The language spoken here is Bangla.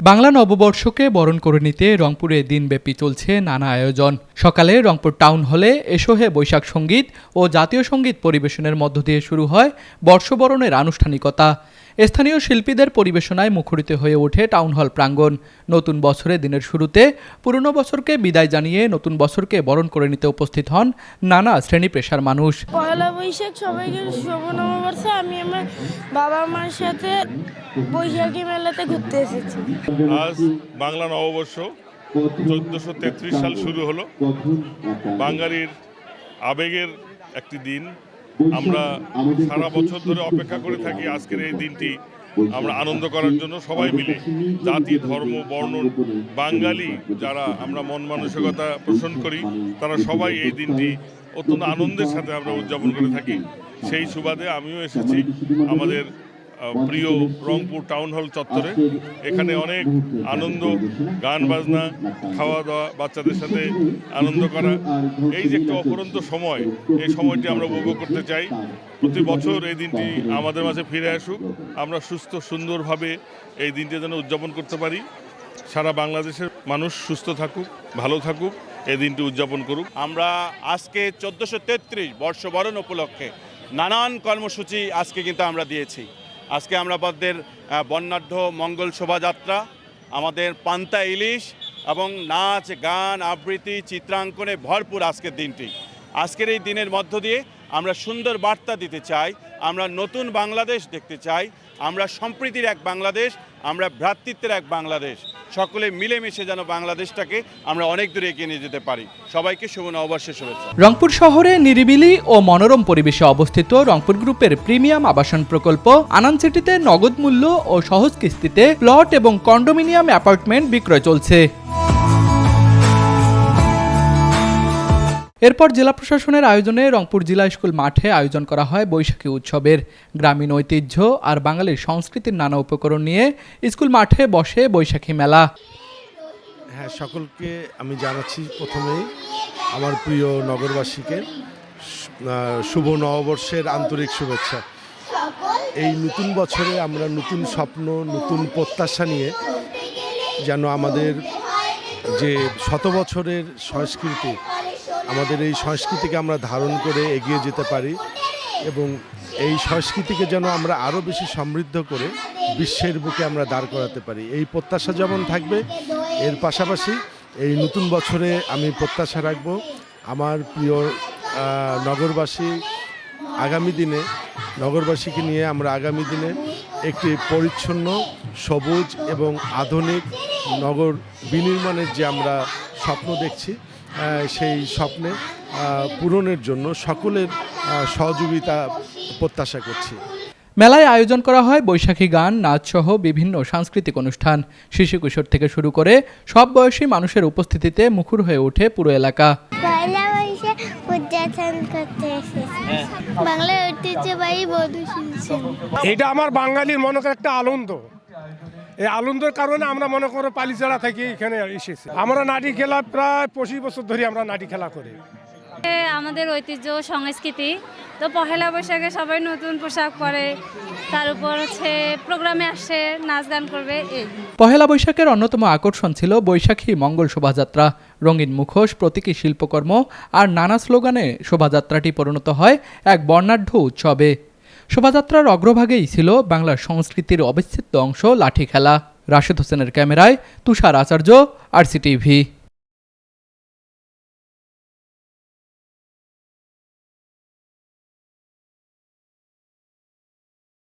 বাংলা নববর্ষকে বরণ করে নিতে রংপুরে দিনব্যাপী চলছে নানা আয়োজন। সকালে রংপুর টাউন হলে এসো হে বৈশাখ সঙ্গীত ও জাতীয় সঙ্গীত পরিবেশনের মধ্য দিয়ে শুরু হয় বর্ষবরণের আনুষ্ঠানিকতা। স্থানীয় শিল্পীদের পরিবেশনায় মুখরিত হয়ে ওঠে টাউন হল প্রাঙ্গণ। নতুন বছরে দিনের শুরুতে পুরনো বছরকে বিদায় জানিয়ে নতুন বছরকে বরণ করে নিতে উপস্থিত হন নানা শ্রেণী পেশার মানুষ। পয়লা বৈশাখ সবাইকে শুভ নববর্ষে। আমি আমার বাবা মার সাথে বৈশাখী মেলাতে ঘুরতে এসেছি। আজ বাংলা নববর্ষ 1433 সাল শুরু হলো। বাঙালির আবেগের একটি দিন। আমরা সারা বছর ধরে অপেক্ষা করে থাকি আজকের এই দিনটি আমরা আনন্দ করার জন্য সবাই মিলে, জাতি ধর্ম বর্ণ বাঙালি যারা আমরা মন মানসিকতা পোষণ করি তারা সবাই এই দিনটি অত্যন্ত আনন্দের সাথে আমরা উদযাপন করে থাকি। সেই সুবাদে আমিও এসেছি আমাদের প্রিয় রংপুর টাউন হল চত্বরে। এখানে অনেক আনন্দ, গান বাজনা, খাওয়া দাওয়া, বাচ্চাদের সাথে আনন্দ করা, এই যে একটা অপরন্ত সময়, এই সময়টি আমরা উপভোগ করতে চাই। প্রতি বছর এই দিনটি আমাদের মাঝে ফিরে আসুক, আমরা সুস্থ সুন্দরভাবে এই দিনটি যেন উদযাপন করতে পারি। সারা বাংলাদেশের মানুষ সুস্থ থাকুক, ভালো থাকুক, এই দিনটি উদযাপন করুক। আমরা আজকে 1433 বর্ষবরণ উপলক্ষে নানান কর্মসূচি আজকে কিন্তু আমরা দিয়েছি। আজকে আমরা আমাদের বর্ণাঢ্য মঙ্গল শোভাযাত্রা, আমাদের পান্তা ইলিশ এবং নাচ গান আবৃত্তি চিত্রাঙ্কনে ভরপুর আজকের দিনটি। আজকের এই দিনের মধ্য দিয়ে আমরা সুন্দর বার্তা দিতে চাই, আমরা নতুন বাংলাদেশ দেখতে চাই, আমরা সম্প্রীতির এক বাংলাদেশ, আমরা ভ্রাতৃত্বের এক বাংলাদেশ, সকলে মিলেমিশে যেন বাংলাদেশটাকে আমরা অনেক দূরে এগিয়ে নিয়ে যেতে পারি। সবাইকে শুভ নববর্ষের শুভেচ্ছা। রংপুর শহরে নিরিবিলি ও মনোরম পরিবেশে অবস্থিত রংপুর গ্রুপের প্রিমিয়াম আবাসন প্রকল্প আনান সিটিতে নগদ মূল্য ও সহজ কিস্তিতে প্লট এবং কন্ডোমিনিয়াম অ্যাপার্টমেন্ট বিক্রয় চলছে। এরপর জেলা প্রশাসনের আয়োজনে রংপুর জিলা স্কুল মাঠে আয়োজন করা হয় বৈশাখী উৎসবের। গ্রামীণ ঐতিহ্য আর বাঙালির সংস্কৃতির নানা উপকরণ নিয়ে স্কুল মাঠে বসে বৈশাখী মেলা। হ্যাঁ, সকলকে আমি জানাচ্ছি প্রথমেই আমার প্রিয় নগরবাসীকে শুভ নববর্ষের আন্তরিক শুভেচ্ছা। এই নতুন বছরে আমরা নতুন স্বপ্ন, নতুন প্রত্যাশা নিয়ে যেন আমাদের যে শত বছরের সংস্কৃতি, আমাদের এই সংস্কৃতিকে আমরা ধারণ করে এগিয়ে যেতে পারি এবং এই সংস্কৃতিকে যেন আমরা আরও বেশি সমৃদ্ধ করে বিশ্বের বুকে আমরা দাঁড় করাতে পারি, এই প্রত্যাশা যেমন থাকবে। এর পাশাপাশি এই নতুন বছরে আমি প্রত্যাশা রাখব আমার প্রিয় নগরবাসী আগামী দিনে, নগরবাসীকে নিয়ে আমরা আগামী দিনে একটি পরিচ্ছন্ন, সবুজ এবং আধুনিক নগর বিনির্মাণের যে আমরা স্বপ্ন দেখছি, সেই স্বপ্নে পূরণের জন্য সকলের সহযোগিতা প্রত্যাশা করছি। মেলায় আয়োজন করা হয় বৈশাখী গান, নাচ সহ বিভিন্ন সাংস্কৃতিক অনুষ্ঠান। শিশু কিশোর থেকে শুরু করে সব বয়সী মানুষের উপস্থিতিতে মুখর হয়ে ওঠে পুরো এলাকা। পয়লা বৈশাখ উদযাপন করতে এসেছি। বাংলার ঐতিহ্যবাহী বধূ শুনছেন। এটা আমার বাঙালির মনে করে একটা আনন্দ। এই আনন্দের কারণে আমরা মনে করো পালিচাড়া থেকে এখানে এসেছি। আমরা নাটি খেলা প্রায় 25 বছর ধরে আমরা নাটি খেলা করি। আমাদের ঐতিহ্য সংস্কৃতি তো পহেলা বৈশাখে সবাই নতুন পোশাক পরে, তার উপর প্রোগ্রামে আসে, নাচ গান করবে। পহেলা বৈশাখের অন্যতম আকর্ষণ ছিল বৈশাখী মঙ্গল শোভাযাত্রা। রঙিন মুখোশ, প্রতীকী শিল্পকর্ম আর নানা স্লোগানে শোভাযাত্রাটি পরিণত হয় এক বর্ণাঢ্য উৎসবে। শোভাযাত্রার অগ্রভাগেই ছিল বাংলার সংস্কৃতির অবিচ্ছেদ্য অংশ লাঠি খেলা। রাশেদ হোসেনের ক্যামেরায় তুষার আচার্য, RCTV।